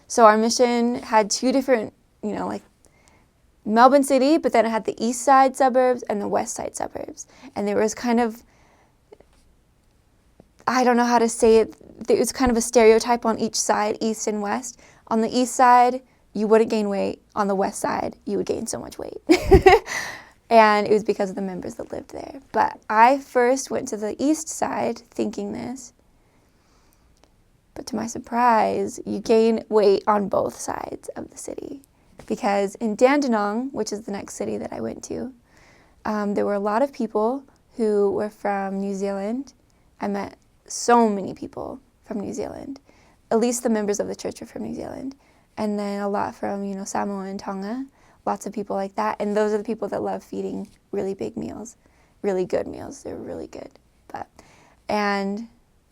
So our mission had two different, like Melbourne City, but then it had the east side suburbs and the west side suburbs. And there was kind of, I don't know how to say it, it was kind of a stereotype on each side, east and west. On the east side, you wouldn't gain weight. On the west side, you would gain so much weight. And it was because of the members that lived there. But I first went to the east side thinking this. But to my surprise, you gain weight on both sides of the city. Because in Dandenong, which is the next city that I went to, there were a lot of people who were from New Zealand. I met so many people from New Zealand. At least the members of the church were from New Zealand. And then a lot from, Samoa and Tonga. Lots of people like that. And those are the people that love feeding really big meals, really good meals. They're really good. And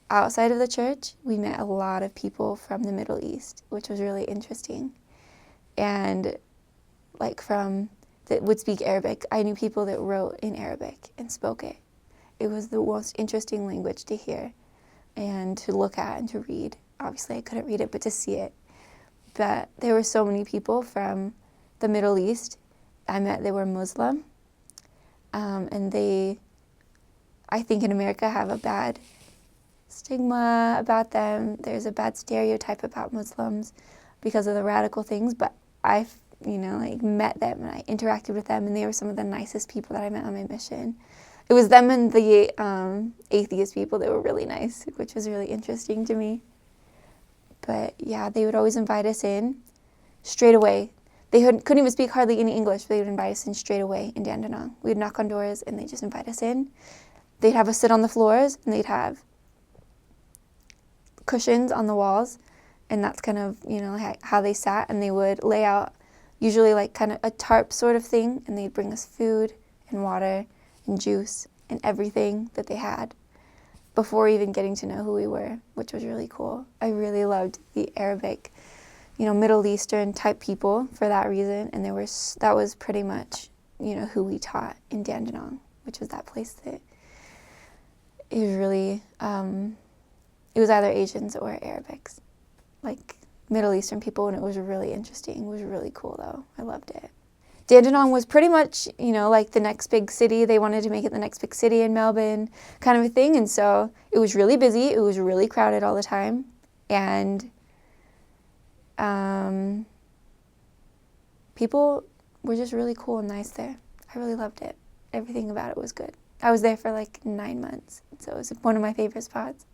outside of the church, we met a lot of people from the Middle East, which was really interesting. And that would speak Arabic. I knew people that wrote in Arabic and spoke it. It was the most interesting language to hear and to look at and to read. Obviously, I couldn't read it, but to see it. But there were so many people from the Middle East. They were Muslim. And they, I think in America, have a bad stigma about them. There's a bad stereotype about Muslims because of the radical things. But I, met them and I interacted with them, and they were some of the nicest people that I met on my mission. It was them and the atheist people that were really nice, which was really interesting to me. But yeah, they would always invite us in straight away. They couldn't even speak hardly any English, but they would invite us in straight away in Dandenong. We'd knock on doors and they'd just invite us in. They'd have us sit on the floors, and they'd have cushions on the walls, and that's kind of, how they sat. And they would lay out usually like kind of a tarp sort of thing, and they'd bring us food and water and juice and everything that they had before even getting to know who we were, which was really cool. I really loved the Arabic, Middle Eastern type people for that reason. And that was pretty much, who we taught in Dandenong, which was that place that it was really, it was either Asians or Arabics, like Middle Eastern people, and it was really interesting. It was really cool, though. I loved it. Dandenong was pretty much, like the next big city. They wanted to make it the next big city in Melbourne kind of a thing. And so it was really busy. It was really crowded all the time. And people were just really cool and nice there. I really loved it. Everything about it was good. I was there for like 9 months. So it was one of my favorite spots.